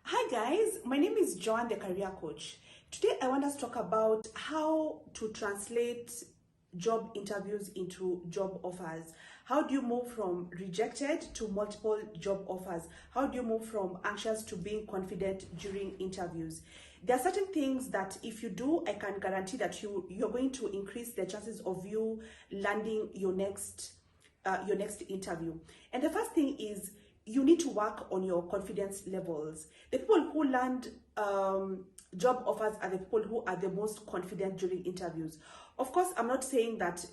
Hi guys, my name is Joanne, the career coach. Today I want us to talk about how to translate job interviews into job offers. How do you move from rejected to multiple job offers? How do you move from anxious to being confident during interviews? There are certain things that if you do, I can guarantee that you're going to increase the chances of you landing your next interview. And the first thing is you need to work on your confidence levels. The people who land job offers are the people who are the most confident during interviews. Of course, I'm not saying that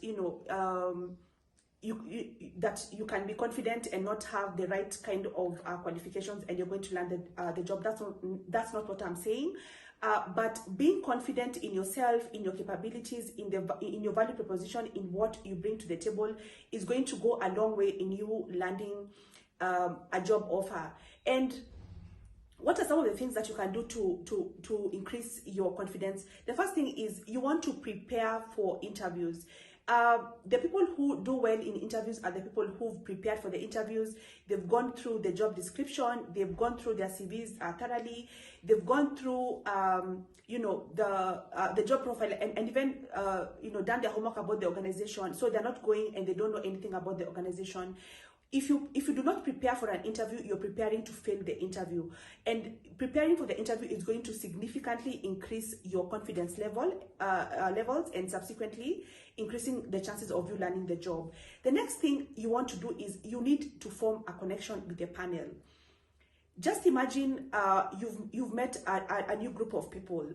that you can be confident and not have the right kind of qualifications and you're going to land the job. That's not what I'm saying. But being confident in yourself, in your capabilities, in your value proposition, in what you bring to the table is going to go a long way in you landing a job offer. And what are some of the things that you can do to increase your confidence? The first thing is you want to prepare for interviews. The people who do well in interviews are the people who've prepared for the interviews. They've gone through the job description, they've gone through their CVs thoroughly, they've gone through the job profile and even done their homework about the organization. So they're not going and they don't know anything about the organization. If you do not prepare for an interview, you're preparing to fail the interview. And preparing for the interview is going to significantly increase your confidence levels and subsequently increasing the chances of you landing the job. The next thing you want to do is you need to form a connection with the panel. Just imagine you've met a new group of people.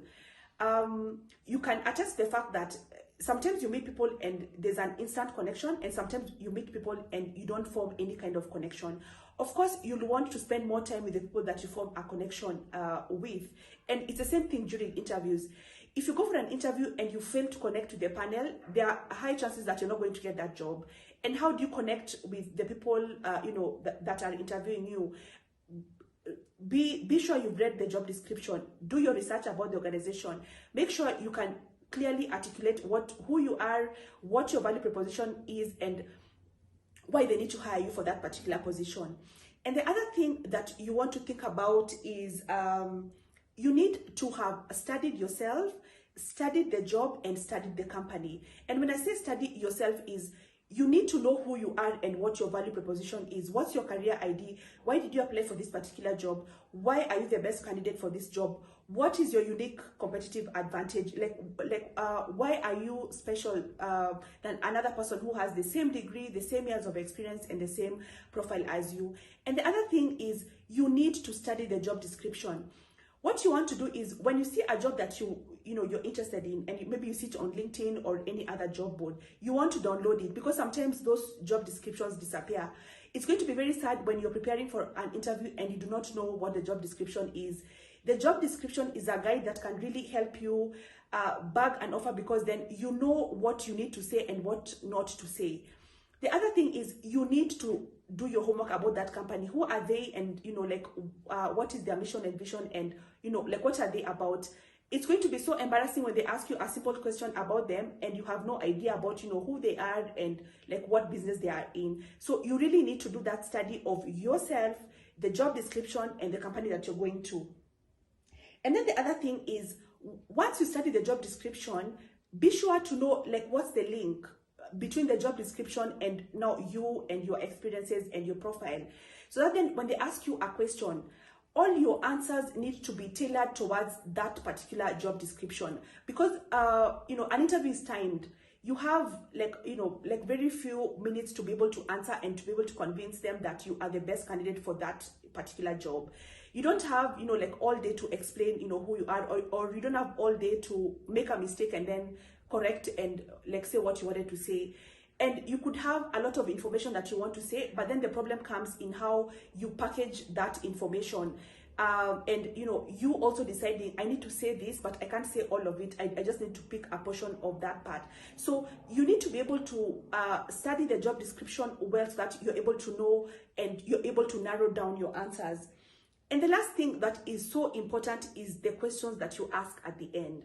You can attest the fact that sometimes you meet people and there's an instant connection, and sometimes you meet people and you don't form any kind of connection. Of course, you'll want to spend more time with the people that you form a connection with. And it's the same thing during interviews. If you go for an interview and you fail to connect with the panel, there are high chances that you're not going to get that job. And how do you connect with the people that are interviewing you? Be sure you've read the job description. Do your research about the organization. Make sure you can clearly articulate who you are, what your value proposition is, and why they need to hire you for that particular position. And the other thing that you want to think about is you need to have studied yourself, studied the job, and studied the company. And when I say study yourself is you need to know who you are and what your value proposition is. What's your career ID? Why did you apply for this particular job? Why are you the best candidate for this job? What is your unique competitive advantage? Why are you special than another person who has the same degree, the same years of experience, and the same profile as you? And the other thing is you need to study the job description. What you want to do is when you see a job that you're interested in, and maybe you see it on LinkedIn or any other job board, you want to download it, because sometimes those job descriptions disappear. It's going to be very sad when you're preparing for an interview and you do not know what the job description is. The job description is a guide that can really help you bag an offer, because then you know what you need to say and what not to say. The other thing is you need to do your homework about that company. Who are they, and what is their mission and vision, and what are they about? It's going to be so embarrassing when they ask you a simple question about them and you have no idea about who they are and what business they are in. So you really need to do that study of yourself, the job description, and the company that you're going to. And then the other thing is, once you study the job description, be sure to know what's the link between the job description and now you and your experiences and your profile, so that then when they ask you a question, all your answers need to be tailored towards that particular job description. Because an interview is timed. You have very few minutes to be able to answer and to be able to convince them that you are the best candidate for that particular job. You don't have all day to explain who you are, or you don't have all day to make a mistake and then correct and say what you wanted to say. And you could have a lot of information that you want to say, but then the problem comes in how you package that information. And you also deciding, I need to say this, but I can't say all of it. I just need to pick a portion of that part. So you need to be able to study the job description well, so that you're able to know and you're able to narrow down your answers. And the last thing that is so important is the questions that you ask at the end.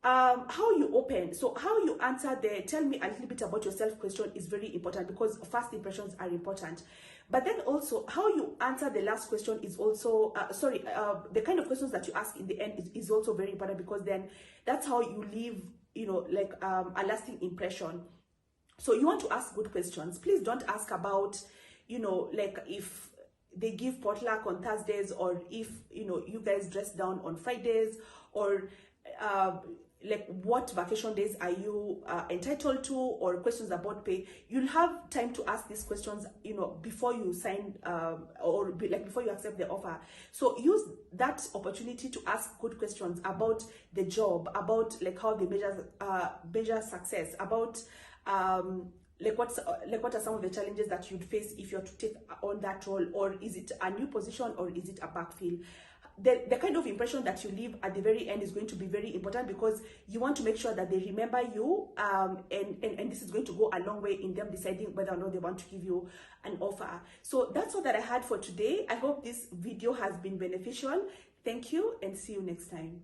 How you open, so how you answer the tell me a little bit about yourself question is very important, because first impressions are important. But then also how you answer the last question is also, the kind of questions that you ask in the end is also very important, because then that's how you leave, you know, like a lasting impression. So you want to ask good questions. Please don't ask about, you know, like if they give potluck on Thursdays, or if, you know, you guys dress down on Fridays, or like what vacation days are you entitled to, or questions about pay. You'll have time to ask these questions, you know, before you sign before you accept the offer. So use that opportunity to ask good questions about the job, about like how they measure success, about like what are some of the challenges that you'd face if you're to take on that role, or is it a new position, or is it a backfill. The kind of impression that you leave at the very end is going to be very important, because you want to make sure that they remember you, and this is going to go a long way in them deciding whether or not they want to give you an offer. So that's all that I had for today. I hope this video has been beneficial. Thank you, and see you next time.